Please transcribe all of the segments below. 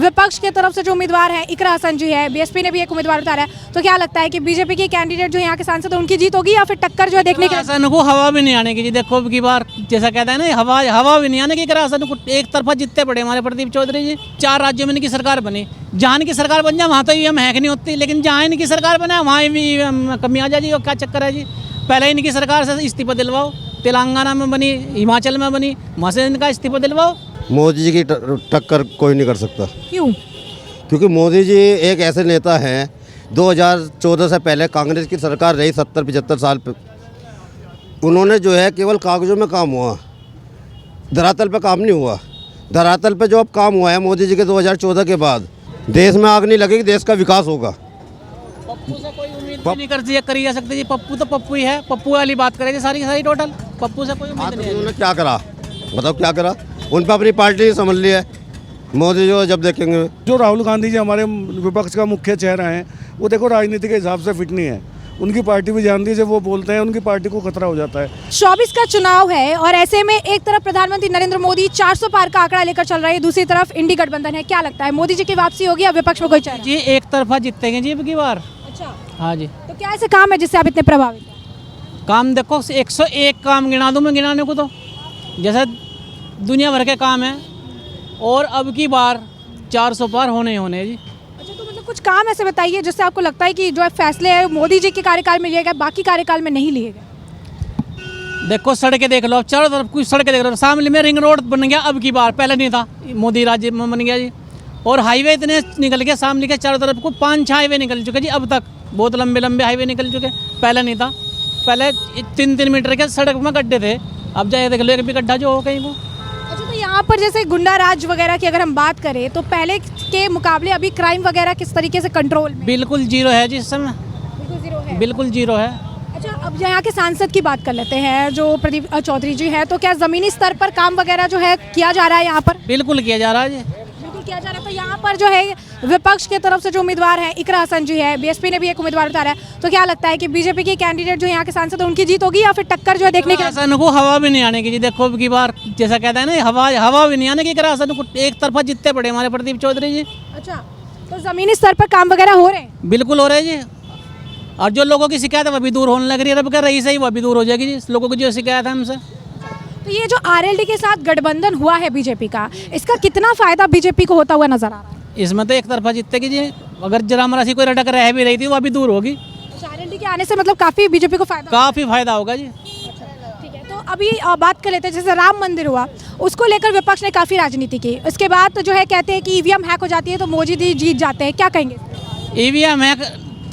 विपक्ष की तरफ से जो उम्मीदवार है इकरा हसन जी है, बीएसपी ने भी एक उम्मीदवार उतारा है, तो क्या लगता है कि बीजेपी के कैंडिडेट जो यहाँ के सांसद है उनकी जीत होगी या फिर टक्कर जो है देखने के हसन को हवा भी नहीं आने की जी। देखो अब की बार जैसा कहता है ना, हवा भी नहीं आने की। इकरा हसन को एक तरफा जितने पड़े हमारे प्रदीप चौधरी जी। 4 राज्यों में इनकी सरकार बनी। जहाँ इनकी सरकार बन जाए वहाँ तो ईवीएम हैक नहीं होती, लेकिन जहाँ इनकी सरकार बना वहाँ ईवीएम कमी आ जाए जी। और क्या चक्कर है जी, पहले इनकी सरकार से इस्तीफा दिलवाओ। तेलंगाना में बनी, हिमाचल में बनी, वहाँ से इनका इस्तीफा दिलवाओ। मोदी जी की टक्कर कोई नहीं कर सकता। क्यों? क्योंकि मोदी जी एक ऐसे नेता हैं, 2014 से पहले कांग्रेस की सरकार रही 70-75 साल पे, उन्होंने जो है केवल कागजों में काम हुआ, धरातल पे काम नहीं हुआ। धरातल पे जो अब काम हुआ है मोदी जी के 2014 के बाद, देश में आग नहीं लगेगी, देश का विकास होगा। पप्पू से कोई उम्मीद नहीं करी जा सकती जी। पप्पू तो पप्पू ही है, पप्पू वाली बात करेगी सारी टोटल। पप्पू से कोई उम्मीद नहीं है। उन्होंने क्या करा बताओ, क्या करा? उन पर अपनी पार्टी समझ ली है। मोदी जो जब देखेंगे, जो राहुल गांधी जी हमारे विपक्ष का मुख्य चेहरा हैं, वो देखो राजनीति के हिसाब से फिट नहीं है। उनकी पार्टी भी जानती है, जब वो बोलते हैं उनकी पार्टी को खतरा हो जाता है। 24 का चुनाव है और ऐसे में एक तरफ प्रधानमंत्री नरेंद्र मोदी 400 पार का आंकड़ा लेकर चल रहे हैं, दूसरी तरफ इंडी गठबंधन है। क्या लगता है मोदी जी की वापसी होगी या विपक्ष में कोई चेहरा? जी एक तरफा जीतेंगे जी अब की बार। अच्छा, हाँ जी। तो क्या ऐसे काम है जिससे आप इतने प्रभावित हैं? काम देखो 101 काम गिना दूँ मैं, गिनाने को तो जैसे दुनिया भर के काम है, और अब की बार 400 पार होने ही होने हैं जी। अच्छा, तो मतलब कुछ काम ऐसे बताइए जिससे आपको लगता है कि जो है फैसले है मोदी जी के कार्यकाल में लिए गए, बाकी कार्यकाल में नहीं लिए गए। देखो सड़कें देख लो, अब चारों तरफ कुछ सड़कें देख लो। शामली में रिंग रोड बन गया अब की बार, पहले नहीं था, मोदी राज्य में बन गया जी। और हाईवे इतने निकल गए शामली के चारों तरफ को, 5-6 हाईवे निकल चुके जी अब तक। बहुत लंबे लंबे हाईवे निकल चुके, पहले नहीं था। पहले 3-3 मीटर के सड़क में गड्ढे थे, अब जाए देख लो एक भी गड्ढा जो हो कहीं को। अच्छा, तो यहाँ पर जैसे गुंडा राज वगैरह की अगर हम बात करें तो पहले के मुकाबले अभी क्राइम वगैरह किस तरीके से कंट्रोल में? बिल्कुल जीरो है जी इस समय, बिल्कुल जीरो है। बिल्कुल जीरो है। अच्छा, अब यहाँ के सांसद की बात कर लेते हैं जो प्रदीप चौधरी जी है, तो क्या जमीनी स्तर पर काम वगैरह जो है किया जा रहा है यहाँ पर? बिल्कुल किया जा रहा है जी। बिल्कुल किया जा रहा है। तो यहाँ पर जो है विपक्ष की तरफ से जो उम्मीदवार है इकरा हसन जी है, बीएसपी ने भी एक उम्मीदवार उतारा है, तो क्या लगता है कि बीजेपी के कैंडिडेट जो यहाँ के सांसद है उनकी जीत होगी या फिर टक्कर जो है देखने के? हसन को हवा भी नहीं आने की जी। देखो अब की बार जैसा कहता है ना, हवा भी नहीं आने की। इकरा हसन को एक तरफा जितने पड़े हमारे प्रदीप चौधरी जी। अच्छा, तो जमीनी स्तर पर काम वगैरह हो रहे हैं? बिल्कुल हो रहे हैं जी। और जो लोगों की शिकायत है वह भी दूर होने लग रही है। अब कर रही सही, वह भी दूर हो जाएगी जी, लोगों की जो शिकायत है हमसे। तो ये जो आरएलडी के साथ गठबंधन हुआ है बीजेपी का, इसका कितना फायदा बीजेपी को होता हुआ नजर आ रहा है? इसमें तो एक तरफा जीतेगी जी। अगर जरा मरासी कोई रटक रह भी रही थी वह भी दूर होगी। आरएलडी के आने से मतलब काफी बीजेपी को फायदा? काफ़ी फायदा होगा जी। ठीक है, तो अभी बात कर लेते हैं जैसे राम मंदिर हुआ, उसको लेकर विपक्ष ने काफी राजनीति की। उसके बाद तो जो है कहते हैं कि ईवीएम हैक हो जाती है तो मोदी जी जीत जाते हैं, क्या कहेंगे? ईवीएम हैक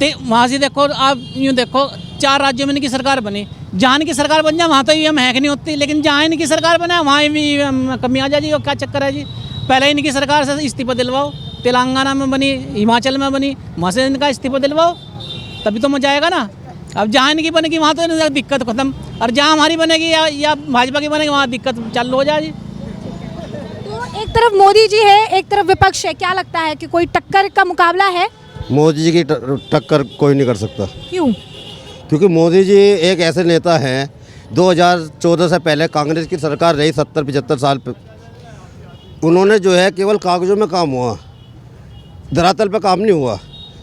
वहाँ से देखो, आप यूँ देखो 4 राज्यों में इनकी सरकार बनी। जहाँ इनकी सरकार बन जाए वहाँ तो ईवीएम हैक नहीं होती, लेकिन जहाँ इनकी सरकार बना वहाँ ईवीएम कमी आ जाए जी। और क्या चक्कर है जी, पहले इनकी सरकार से इस्तीफा दिलवाओ। तेलंगाना में बनी, हिमाचल में बनी, वहाँ से इनका इस्तीफा दिलवाओ, तभी तो मजा आएगा ना। अब जहाँ इनकी बनेगी वहाँ तो दिक्कत खत्म, और जहाँ हमारी बनेगी या भाजपा की बनेगी वहाँ दिक्कत चालू हो जाए जी। तो एक तरफ मोदी जी है, एक तरफ विपक्ष है, क्या लगता है कि कोई टक्कर का मुकाबला है? मोदी जी की टक्कर कोई नहीं कर सकता। क्यों? क्योंकि मोदी जी एक ऐसे नेता हैं, 2014 से पहले कांग्रेस की सरकार रही 70-75 साल पे, उन्होंने जो है केवल कागजों में काम हुआ, धरातल पे काम नहीं हुआ।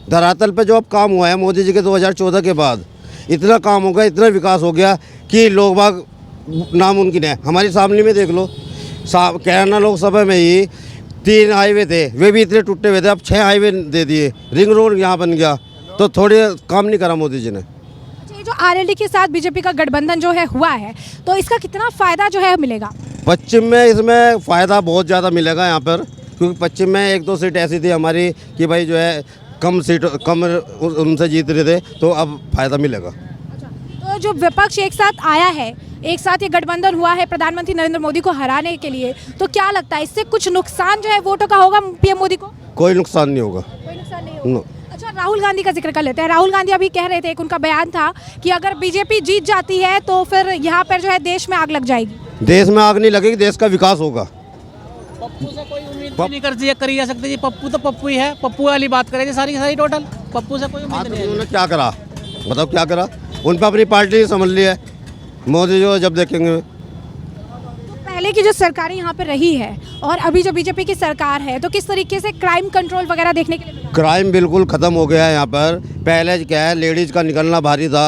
धरातल पे जो अब काम हुआ है मोदी जी के 2014 के बाद, इतना काम हो गया, इतना विकास हो गया कि लोग बाग नामुमकिन है। हमारी शामली में देख लो, कैराना लोकसभा में ही 3 हाईवे थे, वे भी इतने टूटे हुए थे, अब 6 हाईवे दे दिए, रिंग रोड यहाँ बन गया। तो थोड़े काम नहीं करा मोदी जी ने। अच्छा, ये जो आरएलडी के साथ बीजेपी का गठबंधन जो है हुआ है, तो इसका कितना फायदा जो है मिलेगा? पश्चिम में इसमें फ़ायदा बहुत ज़्यादा मिलेगा यहाँ पर, क्योंकि पश्चिम में 1-2 सीट ऐसी थी हमारी कि भाई जो है कम उनसे जीत रहे थे, तो अब फ़ायदा मिलेगा। तो जो विपक्ष एक साथ आया है, एक साथ ये गठबंधन हुआ है प्रधानमंत्री नरेंद्र मोदी को हराने के लिए, तो क्या लगता है इससे कुछ नुकसान जो है वोटों का होगा पीएम मोदी को? कोई नुकसान नहीं होगा। कोई नुकसान नहीं होगा। अच्छा, राहुल गांधी का जिक्र कर लेते हैं। राहुल गांधी अभी कह रहे थे, एक उनका बयान था कि अगर बीजेपी जीत जाती है तो फिर यहाँ पर जो है देश में आग लग जाएगी। देश में आग नहीं लगेगी, देश का विकास होगा। पप्पू से कोई उम्मीद नहीं करी जा सकती जी। पप्पू तो पप्पू ही है, पप्पू वाली बात करेगी सारी टोटल। पप्पू से कोई उम्मीद नहीं है। उन्होंने क्या करा बताओ, क्या करा? उन पर अपनी पार्टी समझ ली है। मोदी जो जब देखेंगे, पहले की जो सरकारें यहाँ पे रही है और अभी जो बीजेपी की सरकार है, तो किस तरीके से क्राइम कंट्रोल वगैरह देखने के लिए मिला? क्राइम बिल्कुल ख़त्म हो गया है यहाँ पर। पहले क्या है, लेडीज़ का निकलना भारी था।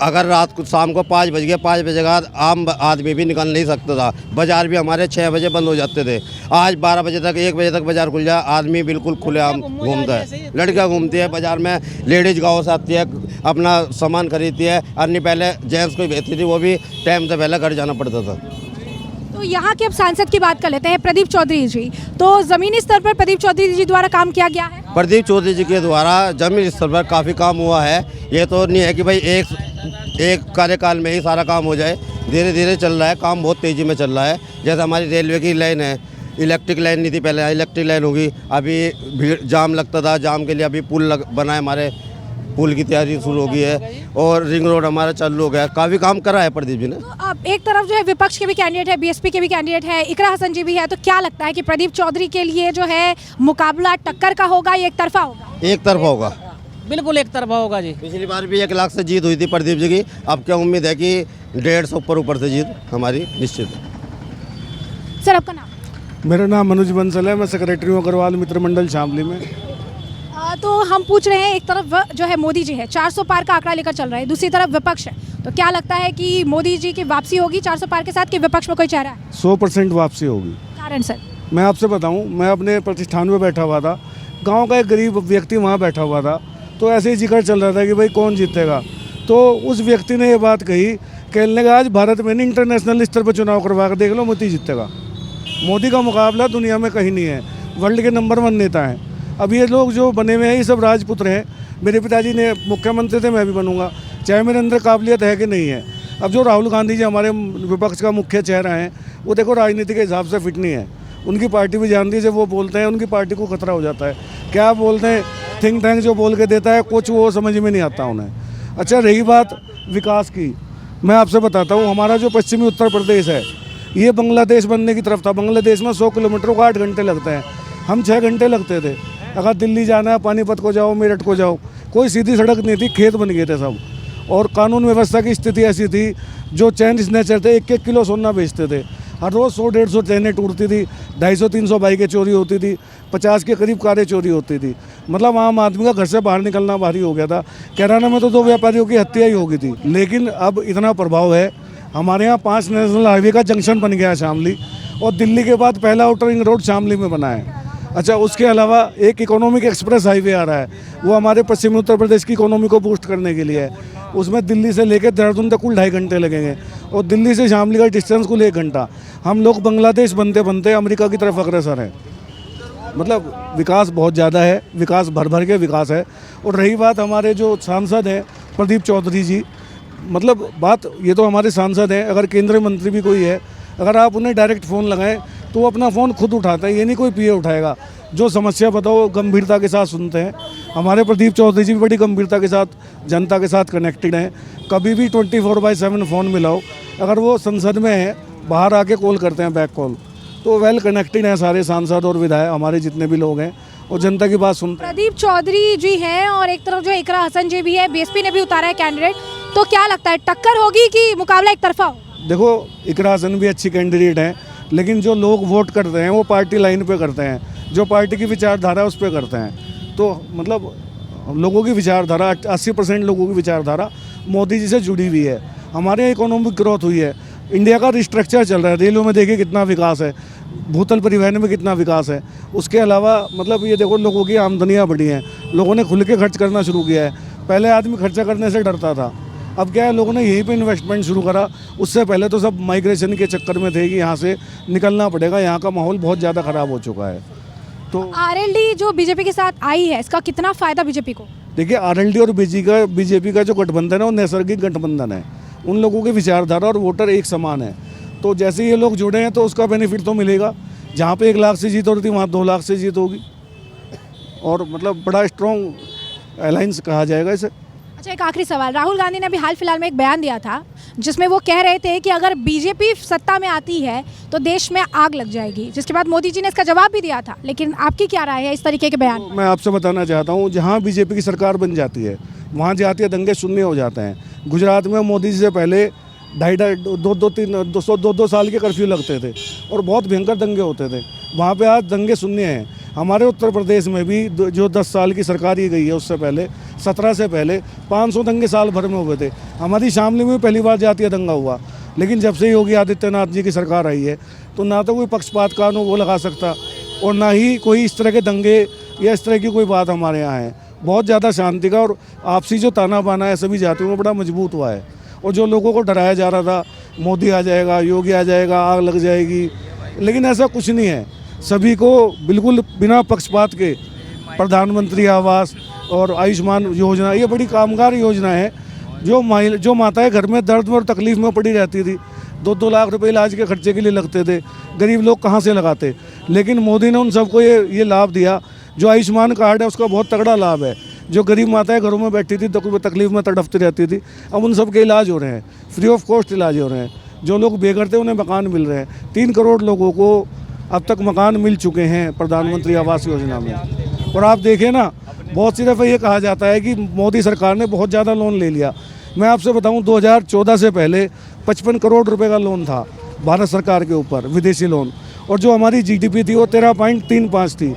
अगर रात को शाम को 5 बज गया, 5 बजे के बाद आम आदमी भी निकल नहीं सकता था। बाज़ार भी हमारे 6 बजे बंद हो जाते थे। आज 12 बजे तक, 1 बजे तक बाज़ार खुल जाए, आदमी बिल्कुल खुलेआम घूमता है। लड़कियाँ घूमती है बाज़ार में, लेडीज़ गाँव से आती है, अपना सामान खरीदती है। अन्य पहले जेंट्स को भेजती थी, वो भी टाइम से पहले घर जाना पड़ता था। तो यहाँ के अब सांसद की बात कर लेते हैं, प्रदीप चौधरी जी। तो ज़मीनी स्तर पर प्रदीप चौधरी जी द्वारा काम किया गया है? प्रदीप चौधरी जी के द्वारा जमीन स्तर पर काफ़ी काम हुआ है। ये तो नहीं है कि भाई एक कार्यकाल में ही सारा काम हो जाए। धीरे धीरे चल रहा है काम, बहुत तेज़ी में चल रहा है। जैसे हमारी रेलवे की लाइन है, इलेक्ट्रिक लाइन नहीं थी पहले, इलेक्ट्रिक लाइन होगी। अभी भीड़ जाम लगता था, जाम के लिए अभी पुल बना है, हमारे पुल की तैयारी शुरू हो गई है। और रिंग रोड हमारा चालू हो गया। काफ़ी काम करा है प्रदीप जी ने। तो अब एक तरफ जो है विपक्ष के भी कैंडिडेट है, बीएसपी के भी कैंडिडेट है, इकरा हसन जी भी है। तो क्या लगता है कि प्रदीप चौधरी के लिए जो है मुकाबला टक्कर का होगा या एक तरफा होगा? एक तरफा होगा, बिल्कुल एक तरफा होगा जी। पिछली बार भी 1 लाख से जीत हुई थी प्रदीप जी की। अब क्या उम्मीद है कि 150 ऊपर से जीत हमारी निश्चित है। सर आपका नाम? मेरा नाम मनोज बंसल है, मैं सेक्रेटरी हूँ अग्रवाल मित्र मंडल शामली में। तो हम पूछ रहे हैं, एक तरफ जो है मोदी जी है 400 पार का आंकड़ा लेकर चल रहे हैं, दूसरी तरफ विपक्ष है। तो क्या लगता है कि मोदी जी की वापसी होगी 400 पार के साथ, कि विपक्ष में कोई चेहरा है? 100% वापसी होगी। कारण सर? मैं आपसे बताऊं, मैं अपने प्रतिष्ठान में बैठा हुआ था, गांव का एक गरीब व्यक्ति वहां बैठा हुआ था। तो ऐसे ही जिक्र चल रहा था कि भाई कौन जीतेगा। तो उस व्यक्ति ने ये बात कही, कहने लगा आज भारत में नहीं, इंटरनेशनल स्तर पर चुनाव करवा कर देख लो, मोदी जीतेगा। मोदी का मुकाबला दुनिया में कहीं नहीं है, वर्ल्ड के नंबर 1 नेता हैं। अब ये लोग जो बने हुए हैं ये सब राजपुत्र हैं। मेरे पिताजी ने मुख्यमंत्री थे, मैं भी बनूंगा, चाहे मेरे अंदर काबिलियत है कि नहीं है। अब जो राहुल गांधी जी हमारे विपक्ष का मुख्य चेहरा हैं, वो देखो राजनीति के हिसाब से फिट नहीं है। उनकी पार्टी भी जानती है, जब वो बोलते हैं उनकी पार्टी को खतरा हो जाता है। क्या बोलते हैं, थिंक टैंक जो बोल के देता है कुछ, वो समझ में नहीं आता उन्हें। अच्छा, रही बात विकास की, मैं आपसे बताता हूँ, हमारा जो पश्चिमी उत्तर प्रदेश है ये बांग्लादेश बनने की तरफ था। बांग्लादेश में 100 किलोमीटर को 8 घंटे लगते हैं, हम 6 घंटे लगते थे। अगर दिल्ली जाना है, पानीपत को जाओ, मेरठ को जाओ, कोई सीधी सड़क नहीं थी, खेत बन गए थे सब। और कानून व्यवस्था की स्थिति ऐसी थी, जो चैन स्नैचर थे 1-1 किलो सोना बेचते थे। हर रोज़ 100-150 चैनें टूटती थी, 250-300 बाइकें चोरी होती थी, 50 के करीब कारें चोरी होती थी। मतलब आम आदमी का घर से बाहर निकलना भारी हो गया था। कैराना में तो 2 व्यापारियों की हत्या ही हो गई थी। लेकिन अब इतना प्रभाव है, हमारे यहाँ 5 नेशनल हाईवे का जंक्शन बन गया है शामली, और दिल्ली के बाद पहला आउटर रिंग रोड शामली में बना है। अच्छा, उसके अलावा एक इकोनॉमिक एक्सप्रेस हाईवे आ रहा है, वो हमारे पश्चिमी उत्तर प्रदेश की इकोनॉमी को बूस्ट करने के लिए है। उसमें दिल्ली से लेकर देहरादून तक कुल 2.5 घंटे लगेंगे, और दिल्ली से शामली का डिस्टेंस कुल 1 घंटा। हम लोग बांग्लादेश बनते बनते अमेरिका की तरफ अग्रसर हैं। मतलब विकास बहुत ज़्यादा है, विकास भर भर के विकास है। और रही बात हमारे जो सांसद हैं प्रदीप चौधरी जी, मतलब बात ये तो हमारे सांसद हैं, अगर केंद्रीय मंत्री भी कोई है, अगर आप उन्हें डायरेक्ट फ़ोन लगाएं तो वो अपना फ़ोन खुद उठाते हैं, ये नहीं कोई पीए उठाएगा। जो समस्या बताओ गंभीरता के साथ सुनते हैं। हमारे प्रदीप चौधरी जी भी बड़ी गंभीरता के साथ जनता के साथ कनेक्टेड हैं। कभी भी 24/7 फ़ोन मिलाओ, अगर वो संसद में है, बाहर आके कॉल करते हैं, बैक कॉल। तो वेल कनेक्टेड हैं सारे सांसद और विधायक हमारे जितने भी लोग हैं, और जनता की बात सुनते हैं। प्रदीप चौधरी जी हैं और एक तरफ जो है इकरा हसन जी भी है, बीएसपी ने भी उतारा है कैंडिडेट। तो क्या लगता है, टक्कर होगी कि मुकाबला एक तरफा हो? देखो, इकरा हसन भी अच्छी कैंडिडेट हैं, लेकिन जो लोग वोट करते हैं वो पार्टी लाइन पे करते हैं, जो पार्टी की विचारधारा उस पर करते हैं। तो मतलब लोगों की विचारधारा 80% लोगों की विचारधारा मोदी जी से जुड़ी हुई है। हमारे यहाँ इकोनॉमिक ग्रोथ हुई है, इंडिया का रिस्ट्रक्चर चल रहा है, रेलों में देखिए कितना विकास है, भूतल परिवहन में कितना विकास है। उसके अलावा मतलब ये देखो, लोगों की आमदनियाँ बढ़ी हैं, लोगों ने खुल के खर्च करना शुरू किया है। पहले आदमी खर्चा करने से डरता था, अब क्या है, लोगों ने यहीं पे इन्वेस्टमेंट शुरू करा। उससे पहले तो सब माइग्रेशन के चक्कर में थे कि यहाँ से निकलना पड़ेगा, यहाँ का माहौल बहुत ज़्यादा ख़राब हो चुका है। तो आरएलडी जो बीजेपी के साथ आई है, इसका कितना फ़ायदा बीजेपी को? देखिए, आरएलडी और बीजेपी का जो गठबंधन है वो नैसर्गिक गठबंधन है। उन लोगों की विचारधारा और वोटर एक समान है। तो जैसे ये लोग जुड़े हैं तो उसका बेनिफिट तो मिलेगा। जहाँ पे 1 लाख से जीत हो रही थी, वहाँ 2 लाख से जीत होगी, और मतलब बड़ा स्ट्रॉन्ग अलायंस कहा जाएगा इसे। अच्छा, एक आखिरी सवाल, राहुल गांधी ने अभी हाल फिलहाल में एक बयान दिया था जिसमें वो कह रहे थे कि अगर बीजेपी सत्ता में आती है तो देश में आग लग जाएगी, जिसके बाद मोदी जी ने इसका जवाब भी दिया था। लेकिन आपकी क्या राय है इस तरीके के बयान? मैं आपसे बताना चाहता हूँ, जहाँ बीजेपी की सरकार बन जाती है वहाँ जाती है दंगे शून्य हो जाते हैं। गुजरात में मोदी जी से पहले दो साल के कर्फ्यू लगते थे और बहुत भयंकर दंगे होते थे। वहाँ पे आज दंगे शून्य हैं। हमारे उत्तर प्रदेश में भी जो 10 साल की सरकार ही गई है, उससे पहले 17 से पहले 500 दंगे साल भर में हुए थे। हमारी शामली में पहली बार जातीय दंगा हुआ, लेकिन जब से योगी आदित्यनाथ जी की सरकार आई है तो ना तो कोई पक्षपात कानून वो लगा सकता और ना ही कोई इस तरह के दंगे या इस तरह की कोई बात हमारे यहाँ है। बहुत ज़्यादा शांति का और आपसी जो ताना बाना है सभी जातियों में बड़ा मजबूत हुआ है। और जो लोगों को डराया जा रहा था मोदी आ जाएगा, योगी आ जाएगा, आग लग जाएगी, लेकिन ऐसा कुछ नहीं है। सभी को बिल्कुल बिना पक्षपात के प्रधानमंत्री आवास और आयुष्मान योजना, ये बड़ी कामगार योजना है। जो माताएं घर में दर्द में और तकलीफ में पड़ी रहती थी, 2-2 लाख रुपए इलाज के खर्चे के लिए लगते थे, गरीब लोग कहाँ से लगाते। लेकिन मोदी ने उन सबको ये लाभ दिया। जो आयुष्मान कार्ड है उसका बहुत तगड़ा लाभ है। जो गरीब माताएं घरों में बैठी थी तो तकलीफ में तड़पती रहती थी, अब उन सब के इलाज हो रहे हैं, फ्री ऑफ कॉस्ट इलाज हो रहे हैं। जो लोग बेघर थे उन्हें मकान मिल रहे हैं। 3 करोड़ लोगों को अब तक मकान मिल चुके हैं प्रधानमंत्री आवास योजना में। और आप देखें ना, बहुत सी दफ़े ये कहा जाता है कि मोदी सरकार ने बहुत ज़्यादा लोन ले लिया। मैं आपसे बताऊं 2014 से पहले 55 करोड़ रुपए का लोन था भारत सरकार के ऊपर, विदेशी लोन। और जो हमारी जीडीपी थी वो 13.35 थी,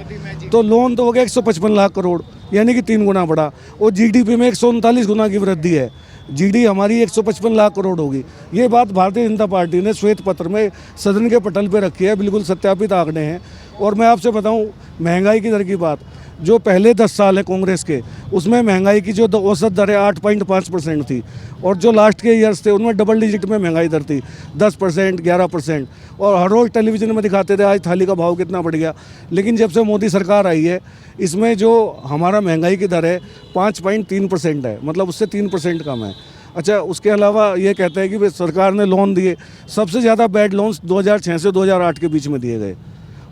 तो लोन तो हो गया 155 लाख करोड़, यानी कि 3 गुना बढ़ा। और जीडीपी में 139 गुना की वृद्धि है। जीडी हमारी 155 लाख करोड़ होगी। ये बात भारतीय जनता पार्टी ने श्वेत पत्र में सदन के पटल पे रखी है, बिल्कुल सत्यापित आंकड़े हैं। और मैं आपसे बताऊं महंगाई की दर की बात, जो पहले 10 साल है कांग्रेस के, उसमें महंगाई की जो औसत दर है 8.5% थी, और जो लास्ट के ईयर्स थे उनमें डबल डिजिट में महंगाई दर थी, 10%, 11%। और हर रोज़ टेलीविजन में दिखाते थे आज थाली का भाव कितना बढ़ गया। लेकिन जब से मोदी सरकार आई है, इसमें जो हमारा महंगाई की दर है 5.3% है, मतलब उससे 3% कम है। अच्छा, उसके अलावा ये कहते हैं कि सरकार ने लोन दिए, सबसे ज़्यादा बैड लोन्स 2006 से 2008 के बीच में दिए गए।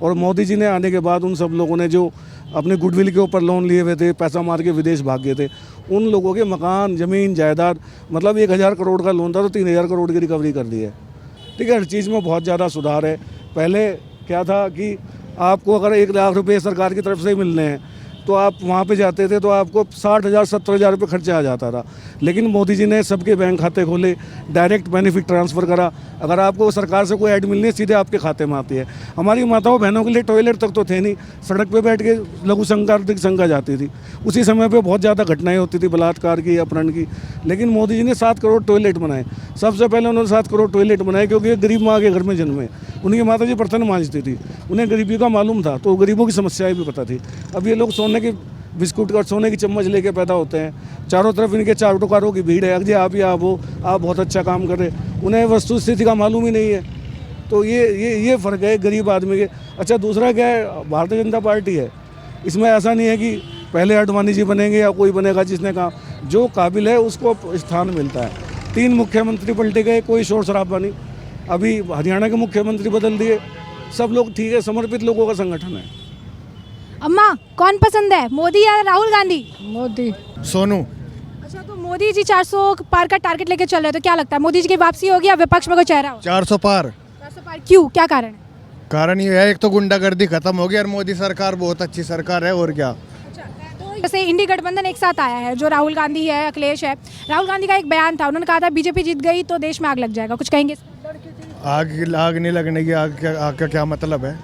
और मोदी जी ने आने के बाद उन सब लोगों ने जो अपने गुडविल के ऊपर लोन लिए हुए थे, पैसा मार के विदेश भाग गए थे, उन लोगों के मकान, ज़मीन, जायदाद, मतलब 1000 करोड़ का लोन था तो 3000 करोड़ की रिकवरी कर दी है। ठीक है, हर चीज़ में बहुत ज़्यादा सुधार है। पहले क्या था कि आपको अगर 1 लाख रुपये सरकार की तरफ से मिलने हैं तो आप वहाँ पे जाते थे तो आपको 60,000 70,000 रुपये खर्चा आ जाता था। लेकिन मोदी जी ने सबके बैंक खाते खोले, डायरेक्ट बेनिफिट ट्रांसफ़र करा। अगर आपको सरकार से कोई ऐड मिलनी है सीधे आपके खाते में आती है। हमारी माताओं बहनों के लिए टॉयलेट तक तो थे नहीं, सड़क पे बैठ के लघु शंका अर्धिक शंका जाती थी। उसी समय पे बहुत ज़्यादा घटनाएं होती थी बलात्कार की, अपहरण की। लेकिन मोदी जी ने 7 करोड़ टॉयलेट बनाए। सबसे पहले उन्होंने 7 करोड़ टॉयलेट बनाए क्योंकि गरीब माँ के घर में जन्मे। उनकी माता जी बर्तन मांजती थी, उन्हें गरीबी का मालूम था, तो गरीबों की समस्याएं भी पता थी। अब ये लोग सोने की बिस्कुट और सोने की चम्मच लेके पैदा होते हैं। चारों तरफ इनके चाटुकारों की भीड़ है, अजय आप ही आप हो, आप बहुत अच्छा काम कर रहे, उन्हें वस्तु स्थिति का मालूम ही नहीं है। तो ये फ़र्क है गरीब आदमी के। अच्छा, दूसरा क्या है, भारतीय जनता पार्टी है, इसमें ऐसा नहीं है कि पहले अडवाणी जी बनेंगे या कोई बनेगा। जिसने कहा जो काबिल है उसको स्थान मिलता है। 3 मुख्यमंत्री पलटे गए, कोई शोर शराबा नहीं। अभी हरियाणा के मुख्यमंत्री बदल दिए, सब लोग ठीक है, समर्पित लोगों का संगठन है। अम्मा, कौन पसंद है, मोदी या राहुल गांधी? मोदी। सोनू। अच्छा, तो मोदी जी 400 पार का टारगेट लेके चल रहे हैं, तो क्या लगता है मोदी जी की वापसी होगी या विपक्ष में कोई चेहरा हो? 400 पार। 400 पार क्यों, क्या कारण है? कारण ये है, एक तो गुंडागर्दी खत्म हो गई और मोदी सरकार बहुत अच्छी सरकार है, और क्या। तो जैसे इंडी गठबंधन एक साथ आया है, जो राहुल गांधी है, अखिलेश है। राहुल गांधी का एक बयान था, उन्होंने कहा था बीजेपी जीत गई तो देश में आग लग जाएगा, कुछ कहेंगे? आग नहीं लगने की, आग का क्या मतलब है?